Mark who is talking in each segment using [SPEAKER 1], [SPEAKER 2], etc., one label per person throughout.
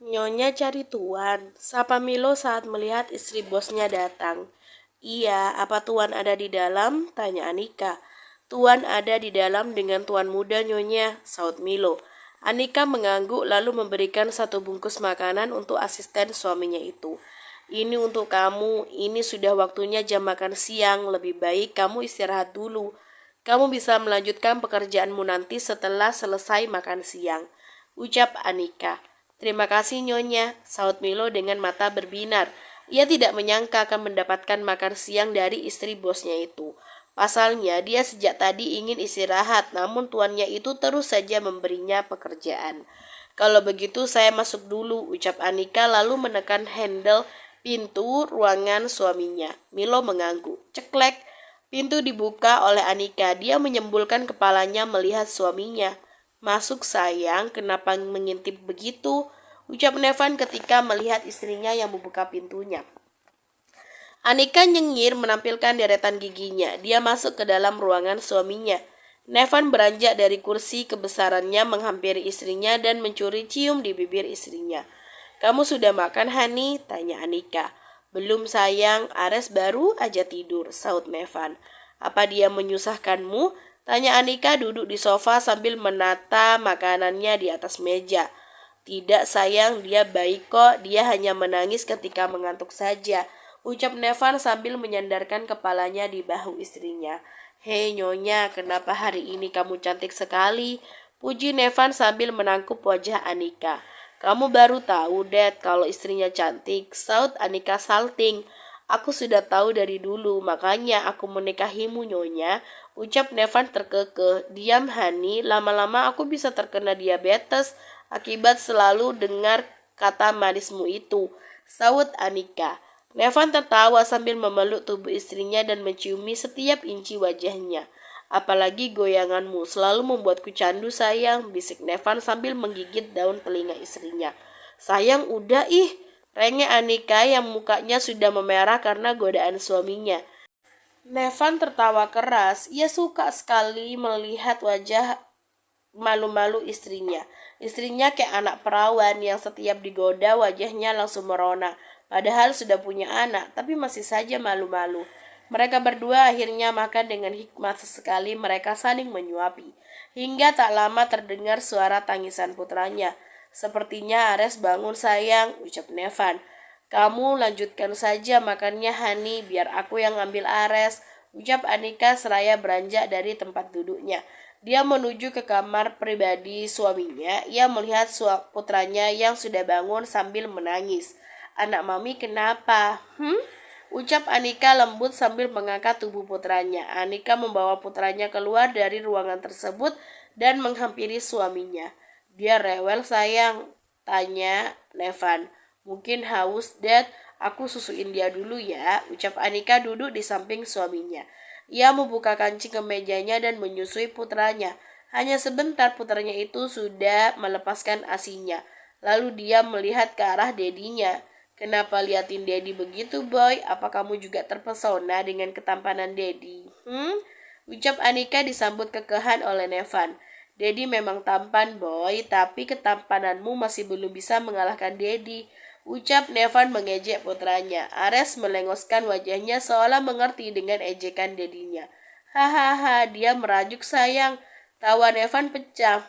[SPEAKER 1] Nyonya cari tuan, sapa Milo saat melihat istri bosnya datang. Iya, apa tuan ada di dalam? Tanya Anika. Tuan ada di dalam dengan tuan muda Nyonya, saut Milo. Anika mengangguk lalu memberikan satu bungkus makanan untuk asisten suaminya itu. Ini untuk kamu, ini sudah waktunya jam makan siang, lebih baik kamu istirahat dulu. Kamu bisa melanjutkan pekerjaanmu nanti setelah selesai makan siang, ucap Anika. Terima kasih Nyonya, saut Milo dengan mata berbinar. Ia tidak menyangka akan mendapatkan makan siang dari istri bosnya itu. Pasalnya, dia sejak tadi ingin istirahat, namun tuannya itu terus saja memberinya pekerjaan. Kalau begitu saya masuk dulu, ucap Anika lalu menekan handle pintu ruangan suaminya. Milo mengangguk. Ceklek, pintu dibuka oleh Anika. Dia menyembulkan kepalanya melihat suaminya. Masuk sayang, kenapa mengintip begitu? Ucap Nevan ketika melihat istrinya yang membuka pintunya. Anika nyengir menampilkan deretan giginya. Dia masuk ke dalam ruangan suaminya. Nevan beranjak dari kursi kebesarannya menghampiri istrinya dan mencuri cium di bibir istrinya. Kamu sudah makan, Hani? Tanya Anika. Belum sayang, Ares baru aja tidur, saut Nevan. Apa dia menyusahkanmu? Tanya Anika duduk di sofa sambil menata makanannya di atas meja. Tidak sayang, dia baik kok, dia hanya menangis ketika mengantuk saja, ucap Nevan sambil menyandarkan kepalanya di bahu istrinya. Hei Nyonya, kenapa hari ini kamu cantik sekali? Puji Nevan sambil menangkup wajah Anika. Kamu baru tahu, Dad, kalau istrinya cantik, saut Anika salting. Aku sudah tahu dari dulu, makanya aku menikahimu Nyonya, ucap Nevan terkekeh. Diam Hani, lama-lama aku bisa terkena diabetes akibat selalu dengar kata manismu itu, saut Anika. Nevan tertawa sambil memeluk tubuh istrinya dan menciumi setiap inci wajahnya. Apalagi goyanganmu selalu membuatku candu sayang, bisik Nevan sambil menggigit daun telinga istrinya. Sayang udah rengek Anika yang mukanya sudah memerah karena godaan suaminya. Nevan tertawa keras, ia suka sekali melihat wajah malu-malu istrinya. Istrinya kayak anak perawan yang setiap digoda wajahnya langsung merona. Padahal sudah punya anak, tapi masih saja malu-malu. Mereka berdua akhirnya makan dengan hikmat sesekali mereka saling menyuapi. Hingga tak lama terdengar suara tangisan putranya. Sepertinya Ares bangun sayang, ucap Nevan. Kamu lanjutkan saja makannya Hani, biar aku yang ambil Ares, ucap Anika seraya beranjak dari tempat duduknya. Dia menuju ke kamar pribadi suaminya. Ia melihat putranya yang sudah bangun sambil menangis. Anak mami kenapa? Ucap Anika lembut sambil mengangkat tubuh putranya. Anika membawa putranya keluar dari ruangan tersebut dan menghampiri suaminya. Dia rewel sayang, tanya Nevan. Mungkin haus, Dad. Aku susuin dia dulu ya, ucap Anika duduk di samping suaminya. Ia membuka kancing kemejanya dan menyusui putranya. Hanya sebentar putranya itu sudah melepaskan asinya. Lalu dia melihat ke arah dedinya. Kenapa liatin Dedi begitu, Boy? Apa kamu juga terpesona dengan ketampanan Dedi? Ucap Anika disambut kekehan oleh Nevan. Dedi memang tampan, Boy, tapi ketampananmu masih belum bisa mengalahkan Dedi, ucap Nevan mengejek putranya. Ares melengoskan wajahnya seolah mengerti dengan ejekan dedinya. Hahaha, dia merajuk sayang. Tawa Nevan pecah.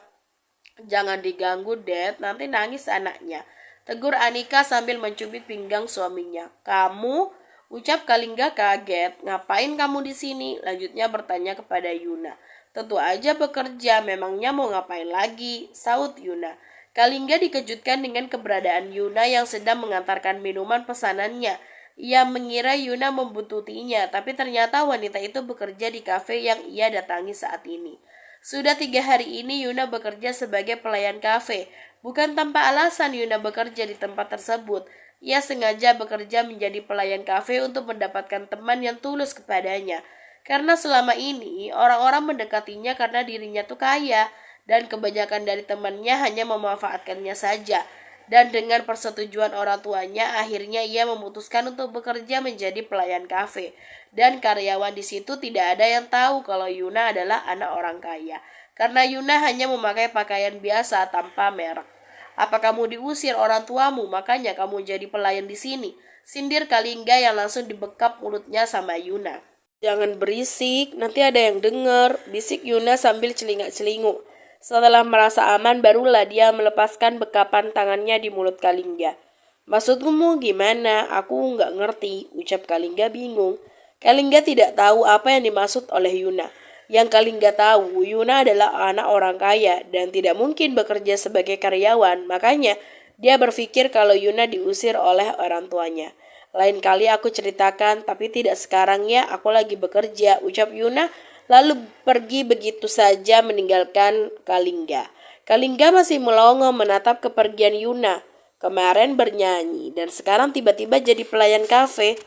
[SPEAKER 1] Jangan diganggu, Dad, nanti nangis anaknya, tegur Anika sambil mencubit pinggang suaminya. Kamu? Ucap Kalingga kaget. Ngapain kamu di sini? Lanjutnya bertanya kepada Yuna. Tentu aja bekerja, memangnya mau ngapain lagi? Saut Yuna. Kalingga dikejutkan dengan keberadaan Yuna yang sedang mengantarkan minuman pesanannya. Ia mengira Yuna membuntutinya, tapi ternyata wanita itu bekerja di kafe yang ia datangi saat ini. Sudah 3 hari ini Yuna bekerja sebagai pelayan kafe. Bukan tanpa alasan Yuna bekerja di tempat tersebut. Ia sengaja bekerja menjadi pelayan kafe untuk mendapatkan teman yang tulus kepadanya. Karena selama ini orang-orang mendekatinya karena dirinya tuh kaya dan kebanyakan dari temannya hanya memanfaatkannya saja. Dan dengan persetujuan orang tuanya, akhirnya ia memutuskan untuk bekerja menjadi pelayan kafe. Dan karyawan di situ tidak ada yang tahu kalau Yuna adalah anak orang kaya. Karena Yuna hanya memakai pakaian biasa tanpa merek. Apa kamu diusir orang tuamu, makanya kamu jadi pelayan di sini? Sindir Kalingga yang langsung dibekap mulutnya sama Yuna. Jangan berisik, nanti ada yang dengar, bisik Yuna sambil celingak-celinguk. Setelah merasa aman, barulah dia melepaskan bekapan tangannya di mulut Kalingga. Maksudmu gimana? Aku nggak ngerti, ucap Kalingga bingung. Kalingga tidak tahu apa yang dimaksud oleh Yuna. Yang Kalingga tahu, Yuna adalah anak orang kaya dan tidak mungkin bekerja sebagai karyawan. Makanya, dia berpikir kalau Yuna diusir oleh orang tuanya. Lain kali aku ceritakan, tapi tidak sekarang ya, aku lagi bekerja, ucap Yuna, lalu pergi begitu saja meninggalkan Kalingga. Kalingga masih melongo menatap kepergian Yuna. Kemarin bernyanyi, dan sekarang tiba-tiba jadi pelayan kafe.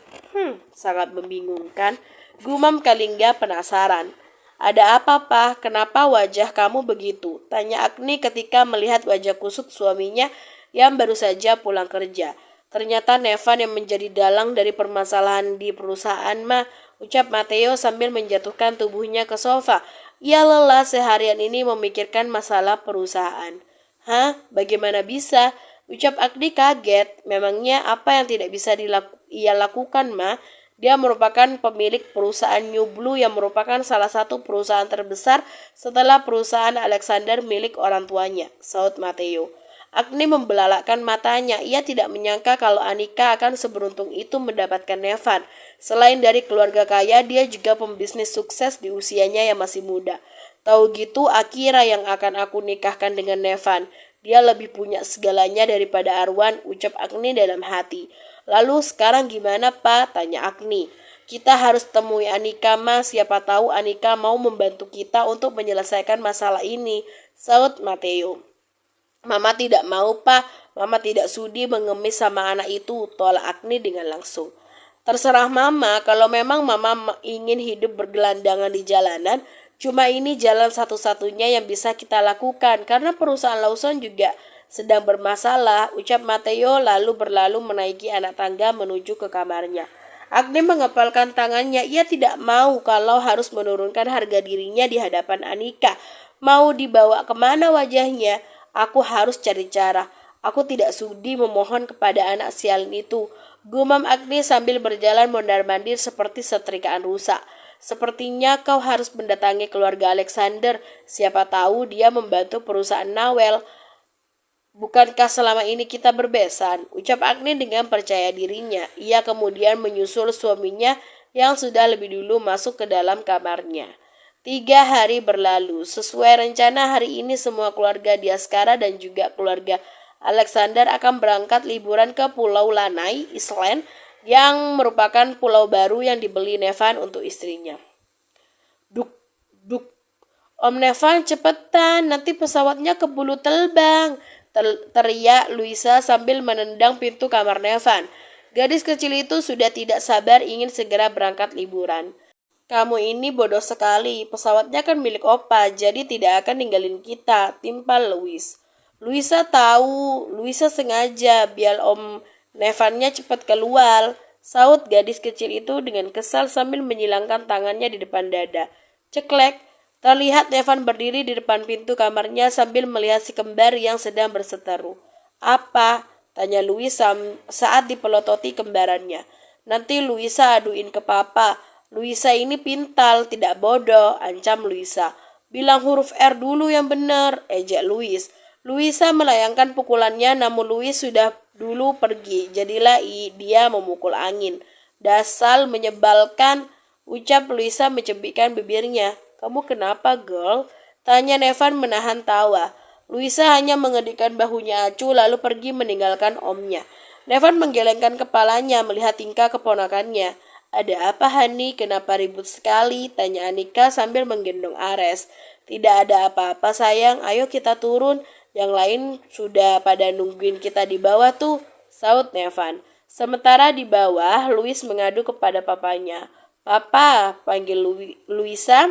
[SPEAKER 1] Sangat membingungkan. Gumam Kalingga penasaran. Ada apa, Pak? Kenapa wajah kamu begitu? Tanya Agni ketika melihat wajah kusut suaminya yang baru saja pulang kerja. Ternyata Nevan yang menjadi dalang dari permasalahan di perusahaan mah, ucap Mateo sambil menjatuhkan tubuhnya ke sofa. Ia lelah seharian ini memikirkan masalah perusahaan. Hah? Bagaimana bisa? Ucap Agni kaget. Memangnya apa yang tidak bisa ia lakukan mah? Dia merupakan pemilik perusahaan New Blue yang merupakan salah satu perusahaan terbesar setelah perusahaan Alexander milik orang tuanya, saut Mateo. Agni membelalakkan matanya. Ia tidak menyangka kalau Anika akan seberuntung itu mendapatkan Nevan. Selain dari keluarga kaya, dia juga pembisnis sukses di usianya yang masih muda. Tahu gitu, Akira yang akan aku nikahkan dengan Nevan. Dia lebih punya segalanya daripada Arwan, ucap Agni dalam hati. Lalu sekarang gimana, Pak? Tanya Agni. Kita harus temui Anika, Mas. Siapa tahu Anika mau membantu kita untuk menyelesaikan masalah ini, saut Mateo. Mama tidak mau, Pak. Mama tidak sudi mengemis sama anak itu, tolak Agni dengan langsung. Terserah Mama, kalau memang Mama ingin hidup bergelandangan di jalanan, cuma ini jalan satu-satunya yang bisa kita lakukan, karena perusahaan Lawson juga sedang bermasalah, ucap Mateo lalu berlalu menaiki anak tangga menuju ke kamarnya. Agni mengepalkan tangannya. Ia tidak mau kalau harus menurunkan harga dirinya di hadapan Anika. Mau dibawa kemana wajahnya? Aku harus cari cara. Aku tidak sudi memohon kepada anak sialin itu. Gumam Agni sambil berjalan mondar-mandir seperti setrikaan rusa. Sepertinya kau harus mendatangi keluarga Alexander. Siapa tahu dia membantu perusahaan Nawel. Bukankah selama ini kita berbesan? Ucap Agni dengan percaya dirinya. Ia kemudian menyusul suaminya yang sudah lebih dulu masuk ke dalam kamarnya. 3 hari berlalu. Sesuai rencana hari ini semua keluarga Diaskara dan juga keluarga Alexander akan berangkat liburan ke Pulau Lanai, Island, yang merupakan pulau baru yang dibeli Nevan untuk istrinya. Duk, duk. Om Nevan cepetan, nanti pesawatnya keburu terbang. Teriak Luisa sambil menendang pintu kamar Nevan. Gadis kecil itu sudah tidak sabar ingin segera berangkat liburan. Kamu ini bodoh sekali, pesawatnya kan milik Opa, jadi tidak akan ninggalin kita, timpal Louis. Luisa tahu, Luisa sengaja biar Om Nevannya cepat keluar, saut gadis kecil itu dengan kesal sambil menyilangkan tangannya di depan dada. Ceklek, terlihat Nevan berdiri di depan pintu kamarnya sambil melihat si kembar yang sedang berseteru. Apa? Tanya Luisa saat dipelototi kembarannya. Nanti Luisa aduin ke papa. Luisa ini pintal, tidak bodoh, ancam Luisa. Bilang huruf R dulu yang benar, ejek Louis. Luisa melayangkan pukulannya namun Louis sudah dulu pergi. Jadilah dia memukul angin. Dasar menyebalkan, ucap Luisa mencebikkan bibirnya. Kamu kenapa, girl? Tanya Nevan menahan tawa. Luisa hanya mengedikkan bahunya acuh lalu pergi meninggalkan omnya. Nevan menggelengkan kepalanya melihat tingkah keponakannya. Ada apa, Hani? Kenapa ribut sekali? Tanya Anika sambil menggendong Ares. Tidak ada apa-apa, sayang. Ayo kita turun. Yang lain sudah pada nungguin kita di bawah tuh, saut Nevan. Sementara di bawah, Louis mengadu kepada papanya. Papa, panggil Luisa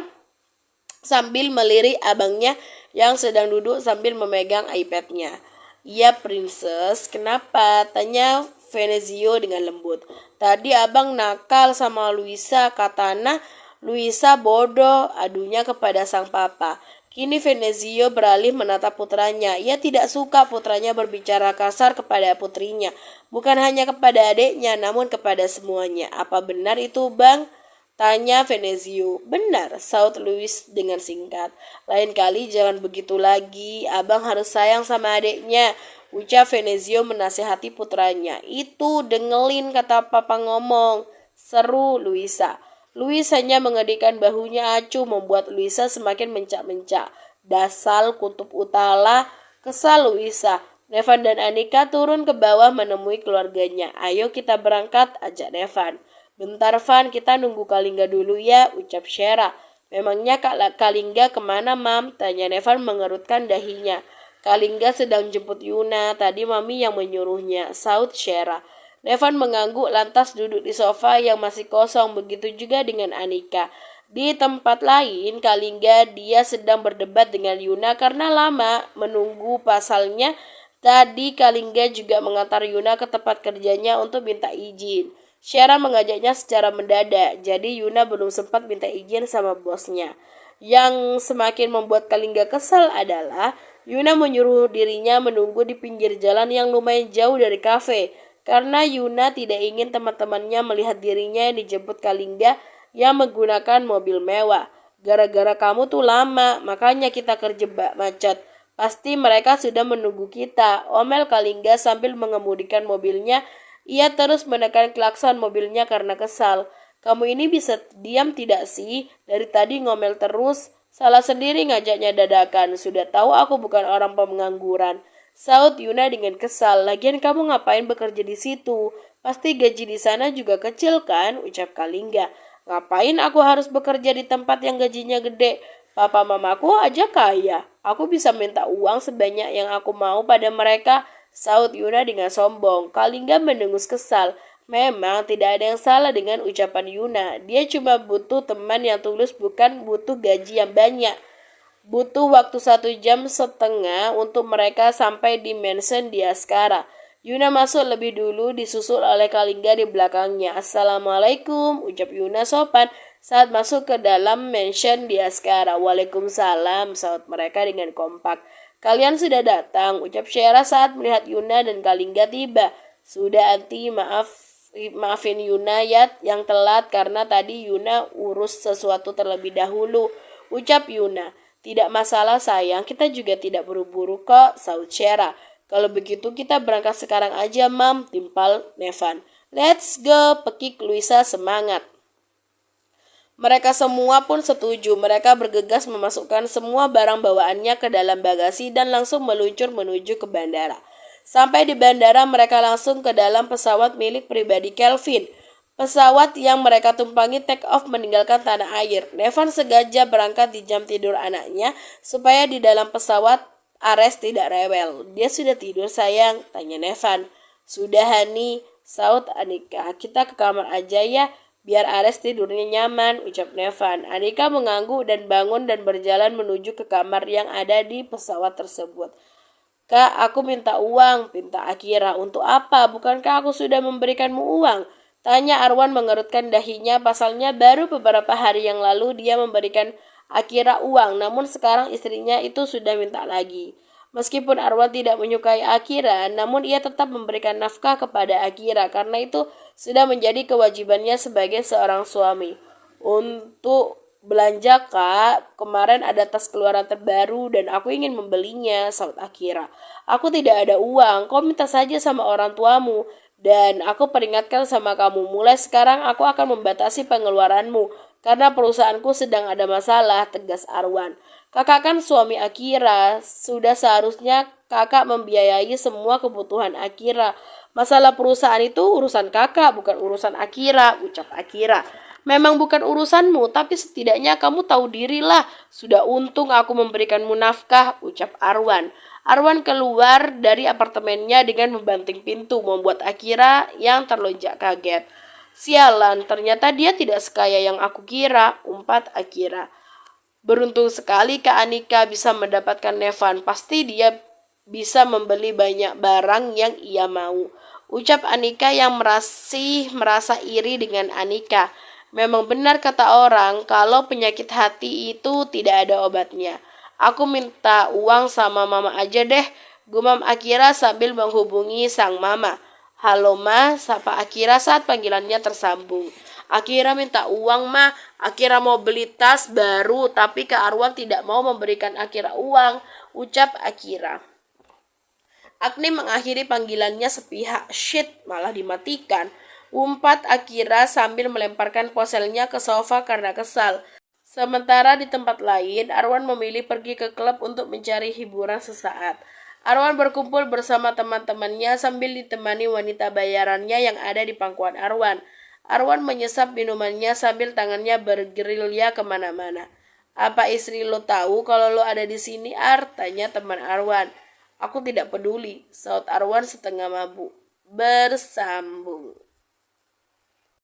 [SPEAKER 1] sambil melirik abangnya yang sedang duduk sambil memegang iPad-nya. Iya, Princess. Kenapa? Tanya Venezio dengan lembut. Tadi abang nakal sama Luisa, katana. Luisa bodoh, adunya kepada sang papa. Kini Venezio beralih menatap putranya. Ia tidak suka putranya berbicara kasar kepada putrinya. Bukan hanya kepada adiknya, namun kepada semuanya. Apa benar itu, Bang? Tanya Venezio. Benar, saut Louis dengan singkat. Lain kali jangan begitu lagi. Abang harus sayang sama adiknya. Ucap Venezio menasihati putranya. Itu dengelin kata papa ngomong. Seru Luisa. Louis hanya mengedikan bahunya acuh membuat Luisa semakin mencak-mencak. Dasar kutub utara, kesal Luisa. Nevan dan Anika turun ke bawah menemui keluarganya. Ayo kita berangkat, ajak Nevan. Bentar Van, kita nunggu Kalingga dulu ya, ucap Shera. Memangnya Kak Kalingga kemana, Mam? Tanya Nevan mengerutkan dahinya. Kalingga sedang jemput Yuna, tadi Mami yang menyuruhnya, saut Shera. Nevan mengangguk lantas duduk di sofa yang masih kosong, begitu juga dengan Anika. Di tempat lain, Kalingga dia sedang berdebat dengan Yuna karena lama menunggu pasalnya. Tadi Kalingga juga mengantar Yuna ke tempat kerjanya untuk minta izin. Shera mengajaknya secara mendadak, jadi Yuna belum sempat minta izin sama bosnya. Yang semakin membuat Kalingga kesal adalah Yuna menyuruh dirinya menunggu di pinggir jalan yang lumayan jauh dari kafe. Karena Yuna tidak ingin teman-temannya melihat dirinya yang dijemput Kalingga yang menggunakan mobil mewah. Gara-gara kamu tuh lama, makanya kita terjebak macet. Pasti mereka sudah menunggu kita, omel Kalingga sambil mengemudikan mobilnya. Ia terus menekan klakson mobilnya karena kesal. Kamu ini bisa diam tidak sih? Dari tadi ngomel terus. Salah sendiri ngajaknya dadakan. Sudah tahu aku bukan orang pengangguran. Saut Yuna dengan kesal. Lagian kamu ngapain bekerja di situ? Pasti gaji di sana juga kecil kan? Ucap Kalingga. Ngapain aku harus bekerja di tempat yang gajinya gede? Papa mamaku aja kaya. Aku bisa minta uang sebanyak yang aku mau pada mereka. Saut Yuna dengan sombong. Kalingga mendengus kesal. Memang tidak ada yang salah dengan ucapan Yuna. Dia cuma butuh teman yang tulus, bukan butuh gaji yang banyak. Butuh waktu 1,5 jam untuk mereka sampai di mansion di Askara. Yuna masuk lebih dulu, disusul oleh Kalingga di belakangnya. Assalamualaikum, ucap Yuna sopan saat masuk ke dalam mansion di Askara. Waalaikumsalam, saut mereka dengan kompak. Kalian sudah datang, ucap Shera saat melihat Yuna dan Kalingga tiba. Sudah Anti, maafin Yuna ya yang telat karena tadi Yuna urus sesuatu terlebih dahulu, ucap Yuna. Tidak masalah sayang, kita juga tidak buru-buru kok, saut Shera. Kalau begitu kita berangkat sekarang aja, Mam, timpal Nevan. Let's go, pekik Luisa semangat. Mereka semua pun setuju. Mereka bergegas memasukkan semua barang bawaannya ke dalam bagasi dan langsung meluncur menuju ke bandara. Sampai di bandara mereka langsung ke dalam pesawat milik pribadi Kelvin. Pesawat yang mereka tumpangi take off meninggalkan tanah air. Nevan sengaja berangkat di jam tidur anaknya supaya di dalam pesawat Ares tidak rewel. Dia sudah tidur sayang, tanya Nevan. Sudah Hani, saut Anika. Kita ke kamar aja ya, biar Ares tidurnya nyaman, ucap Nevan. Anika mengangguk dan bangun dan berjalan menuju ke kamar yang ada di pesawat tersebut. Kak, aku minta uang, pinta Akira. Untuk apa? Bukankah aku sudah memberikanmu uang? Tanya Arwan mengerutkan dahinya, pasalnya baru beberapa hari yang lalu dia memberikan Akira uang, namun sekarang istrinya itu sudah minta lagi. Meskipun Arwan tidak menyukai Akira, namun ia tetap memberikan nafkah kepada Akira karena itu sudah menjadi kewajibannya sebagai seorang suami. Untuk belanja kak, kemarin ada tas keluaran terbaru dan aku ingin membelinya, saut Akira. Aku tidak ada uang, kau minta saja sama orang tuamu. Dan aku peringatkan sama kamu, mulai sekarang aku akan membatasi pengeluaranmu karena perusahaanku sedang ada masalah, tegas Arwan. Kakak kan suami Akira, sudah seharusnya kakak membiayai semua kebutuhan Akira. Masalah perusahaan itu urusan kakak, bukan urusan Akira, ucap Akira. Memang bukan urusanmu, tapi setidaknya kamu tahu dirilah. Sudah untung aku memberikanmu nafkah, ucap Arwan. Arwan keluar dari apartemennya dengan membanting pintu, membuat Akira yang terlonjak kaget. Sialan, ternyata dia tidak sekaya yang aku kira, umpat Akira. Beruntung sekali Kak Anika bisa mendapatkan Nevan, pasti dia bisa membeli banyak barang yang ia mau. Ucap Anika yang merasa iri dengan Anika. Memang benar kata orang, kalau penyakit hati itu tidak ada obatnya. Aku minta uang sama mama aja deh, gumam Akira sambil menghubungi sang mama. Halo ma, sapa Akira saat panggilannya tersambung. Akira minta uang ma, Akira mau beli tas baru tapi Kak Arwan tidak mau memberikan Akira uang, ucap Akira. Agni mengakhiri panggilannya sepihak. Shit, malah dimatikan. Umpat Akira sambil melemparkan ponselnya ke sofa karena kesal. Sementara di tempat lain, Arwan memilih pergi ke klub untuk mencari hiburan sesaat. Arwan berkumpul bersama teman-temannya sambil ditemani wanita bayarannya yang ada di pangkuan Arwan. Arwan menyesap minumannya sambil tangannya bergerilya kemana-mana. Apa istri lo tahu kalau lo ada di sini, Ar? Tanya teman Arwan. Aku tidak peduli, saut Arwan setengah mabuk. Bersambung.